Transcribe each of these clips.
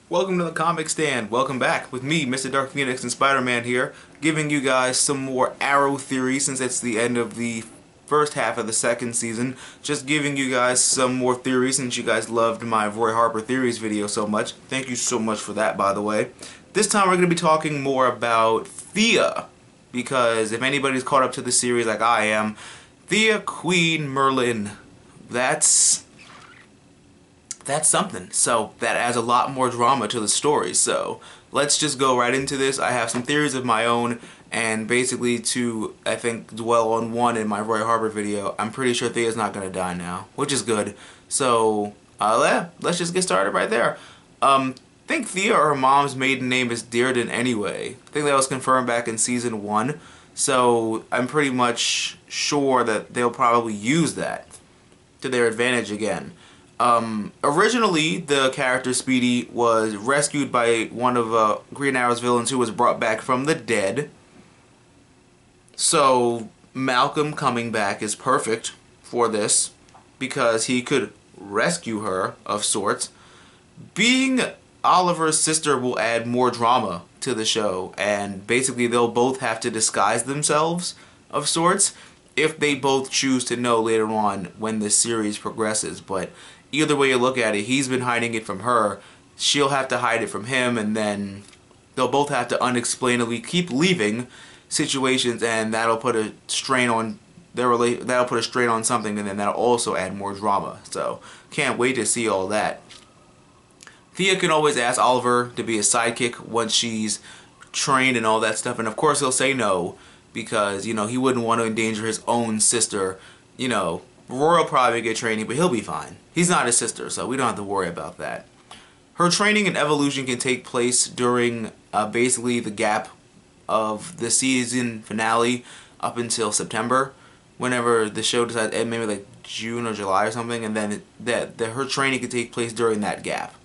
Welcome to the Comic Stand. Welcome back with me, TheMrDarkPhoenix and Spider-Man here, giving you guys some more Arrow theories since it's the end of the first half of the second season. Just giving you guys some more theories since you guys loved my Roy Harper theories video so much. Thank you so much for that, by the way. This time we're going to be talking more about Thea, because if anybody's caught up to the series like I am, Thea Queen-Merlyn, that's something. So that adds a lot more drama to the story. So let's just go right into this. I have some theories of my own, and basically to, I think, dwell on one in my Roy Harper video, I'm pretty sure Thea's not going to die now, which is good. So let's just get started right there. I think Thea or her mom's maiden name is Dearden anyway. I think that was confirmed back in season 1. So I'm pretty much sure that they'll probably use that to their advantage again. Originally, the character Speedy was rescued by one of Green Arrow's villains who was brought back from the dead. So Malcolm coming back is perfect for this because he could rescue her of sorts. Being Oliver's sister will add more drama to the show, and basically they'll both have to disguise themselves of sorts if they both choose to know later on when the series progresses. But either way you look at it, he's been hiding it from her, she'll have to hide it from him, and then they'll both have to unexplainably keep leaving situations, and that'll put a strain on that'll put a strain on something, and then that'll also add more drama. So can't wait to see all that. Thea can always ask Oliver to be a sidekick once she's trained and all that stuff, and of course he'll say no because, you know, he wouldn't want to endanger his own sister. You know, Roy will probably get training, but he'll be fine. He's not his sister, so we don't have to worry about that. Her training and evolution can take place during basically the gap of the season finale up until September, whenever the show decides, maybe like June or July or something, and then her training can take place during that gap.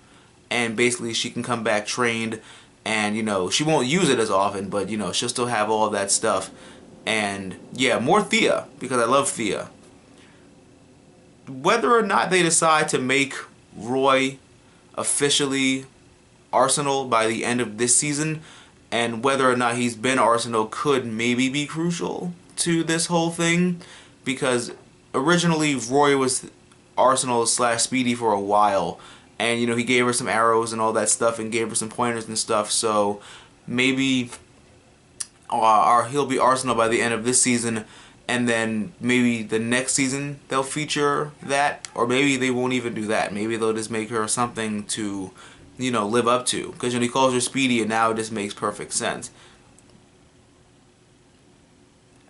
And basically she can come back trained, and, you know, she won't use it as often, but, you know, she'll still have all that stuff. And yeah, more Thea, because I love Thea. Whether or not they decide to make Roy officially Arsenal by the end of this season, and whether or not he's been Arsenal, could maybe be crucial to this whole thing, because originally Roy was Arsenal / Speedy for a while, and, you know, he gave her some arrows and all that stuff and gave her some pointers and stuff, so maybe he'll be Arsenal by the end of this season, and then maybe the next season they'll feature that, or maybe they won't even do that. Maybe they'll just make her something to, you know, live up to, because when he calls her Speedy, and now it just makes perfect sense.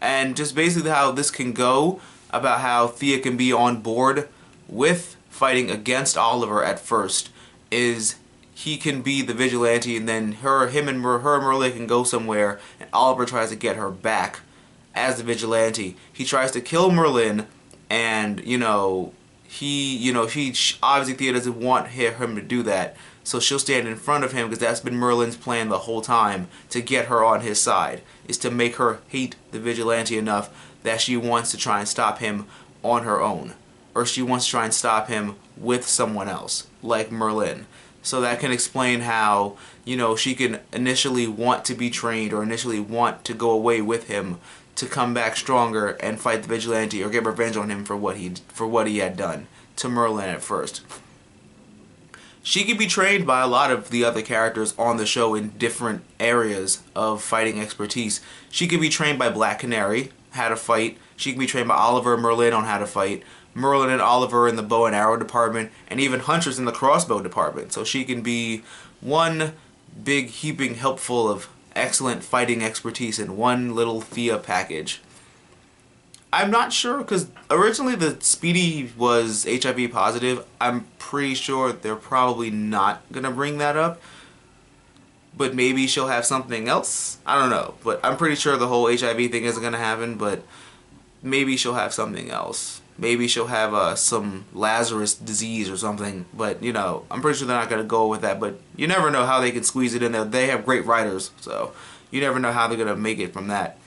And just basically how this can go, about how Thea can be on board with fighting against Oliver at first, is he can be the vigilante, and then her and Merlyn can go somewhere, and Oliver tries to get her back as the vigilante. He tries to kill Merlyn, and, you know, obviously Thea doesn't want him to do that, so she'll stand in front of him, because that's been Merlin's plan the whole time, to get her on his side, is to make her hate the vigilante enough that she wants to try and stop him on her own, or she wants to try and stop him with someone else, like Merlyn. So that can explain how, you know, she can initially want to be trained, or initially want to go away with him to come back stronger and fight the vigilante, or get revenge on him for what he had done to Merlyn at first. She can be trained by a lot of the other characters on the show in different areas of fighting expertise. She can be trained by Black Canary, how to fight. She can be trained by Oliver and Merlyn on how to fight. Merlyn and Oliver in the bow and arrow department, and even Huntress in the crossbow department. So she can be one big heaping helpful of excellent fighting expertise in one little Thea package. I'm not sure, because originally the Speedy was HIV positive. I'm pretty sure they're probably not going to bring that up. But maybe she'll have something else? I don't know. But I'm pretty sure the whole HIV thing isn't going to happen, but maybe she'll have something else. Maybe she'll have some Lazarus disease or something, but, you know, I'm pretty sure they're not going to go with that, but you never know how they can squeeze it in there. They have great writers, so you never know how they're going to make it from that.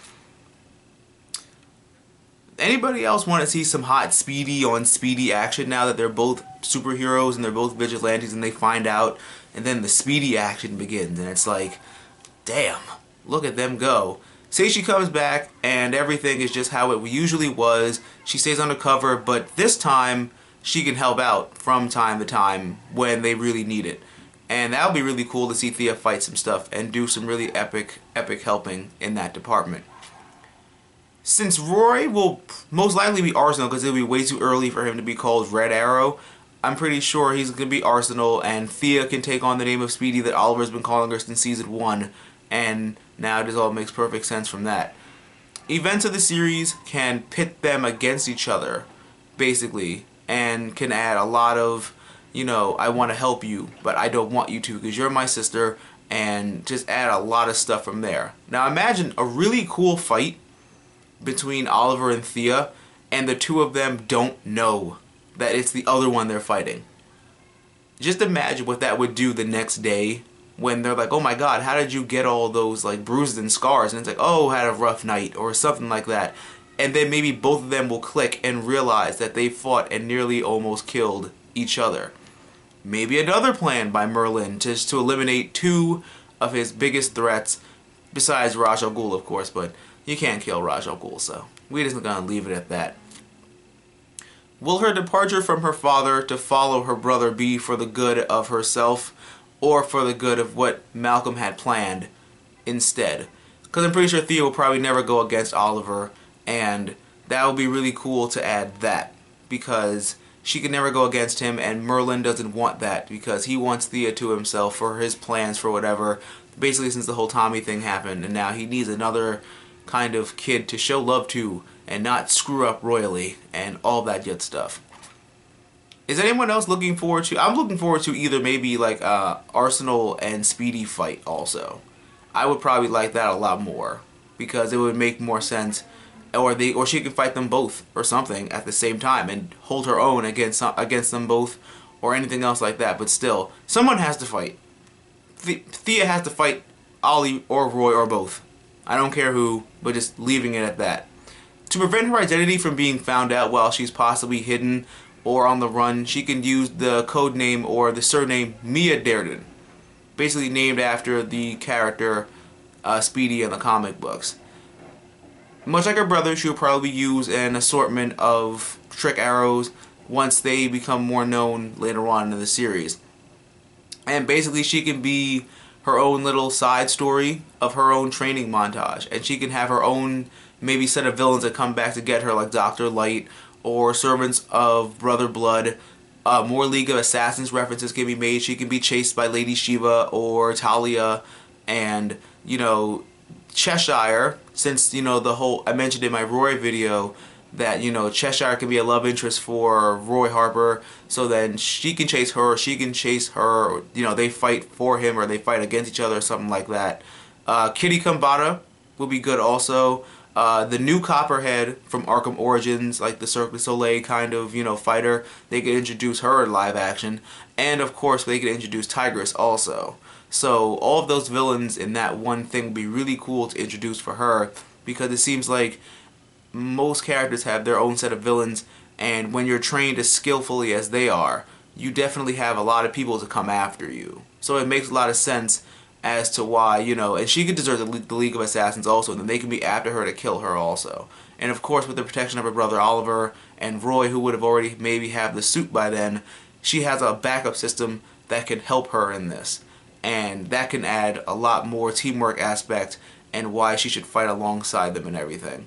Anybody else want to see some hot Speedy on Speedy action now that they're both superheroes and they're both vigilantes, and they find out, and then the Speedy action begins, and it's like, damn, look at them go. Say she comes back and everything is just how it usually was. She stays undercover, but this time she can help out from time to time when they really need it. And that would be really cool to see Thea fight some stuff and do some really epic helping in that department. Since Roy will most likely be Arsenal because it'll be way too early for him to be called Red Arrow, I'm pretty sure he's going to be Arsenal, and Thea can take on the name of Speedy that Oliver's been calling her since season 1, and now it just all makes perfect sense from that. Events of the series can pit them against each other, basically, and can add a lot of, you know, I want to help you, but I don't want you to because you're my sister, and just add a lot of stuff from there. Now imagine a really cool fight between Oliver and Thea, and the two of them don't know that it's the other one they're fighting. Just imagine what that would do the next day when they're like, oh my god, how did you get all those like bruises and scars? And it's like, oh, had a rough night or something like that. And then maybe both of them will click and realize that they fought and nearly almost killed each other. Maybe another plan by Merlyn just to eliminate 2 of his biggest threats, besides Ra's al Ghul, of course, but you can't kill Ra's al Ghul, so we're just gonna leave it at that. Will her departure from her father to follow her brother be for the good of herself or for the good of what Malcolm had planned instead? Because I'm pretty sure Thea will probably never go against Oliver, and that would be really cool to add that, because she can never go against him, and Merlyn doesn't want that because he wants Thea to himself for his plans for whatever, basically since the whole Tommy thing happened, and now he needs another kind of kid to show love to and not screw up royally and all that good stuff. Is anyone else looking forward to... I'm looking forward to either maybe like Arsenal and Speedy fight also. I would probably like that a lot more because it would make more sense, or she could fight them both or something at the same time and hold her own against them both or anything else like that. But still, someone has to fight. Thea has to fight Ollie or Roy or both. I don't care who, but just leaving it at that. To prevent her identity from being found out while she's possibly hidden or on the run, she can use the code name or the surname Mia Darden, basically named after the character Speedy in the comic books. Much like her brother, she'll probably use an assortment of trick arrows once they become more known later on in the series. And basically she can be her own little side story of her own training montage, and she can have her own maybe set of villains that come back to get her, like Dr. Light or Servants of Brother Blood. More League of Assassins references can be made. She can be chased by Lady Shiva or Talia, and you know, Cheshire, since you know the whole, I mentioned in my Roy video that, you know, Cheshire can be a love interest for Roy Harper, so then she can chase her, she can chase her, you know, they fight for him or they fight against each other or something like that. Kitty Kambata will be good also. The new Copperhead from Arkham Origins, like the Cirque du Soleil kind of, you know, fighter, they could introduce her in live action. And of course they could introduce Tigress also. So all of those villains in that one thing would be really cool to introduce for her, because it seems like most characters have their own set of villains, and when you're trained as skillfully as they are, you definitely have a lot of people to come after you. So it makes a lot of sense as to why, you know, and she could deserve the League of Assassins also, and then they can be after her to kill her also. And of course with the protection of her brother Oliver and Roy, who would have already maybe have the suit by then, she has a backup system that can help her in this. And that can add a lot more teamwork aspect and why she should fight alongside them and everything.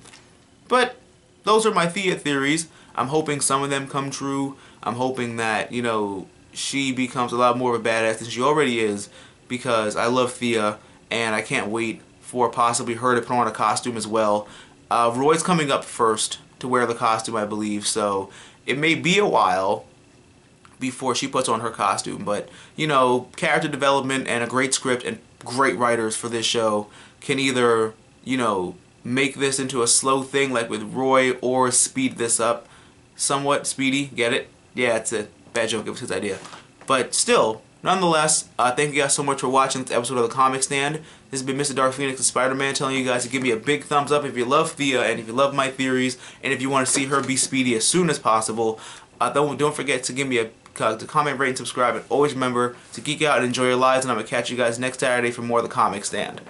But those are my Thea theories. I'm hoping some of them come true. I'm hoping that, you know, she becomes a lot more of a badass than she already is, because I love Thea and I can't wait for possibly her to put on a costume as well. Roy's coming up first to wear the costume, I believe, so it may be a while before she puts on her costume, but you know, character development and a great script and great writers for this show can either, you know, make this into a slow thing like with Roy, or speed this up somewhat. Speedy, get it? Yeah, it's a bad joke, it was his idea. But still, nonetheless, thank you guys so much for watching this episode of The Comic Stand. This has been Mr. Dark Phoenix and Spider-Man telling you guys to give me a big thumbs up if you love Thea and if you love my theories and if you want to see her be Speedy as soon as possible. Don't forget to give me a to comment, rate, and subscribe. And always remember to geek out and enjoy your lives. And I'm going to catch you guys next Saturday for more of the Comic Stand.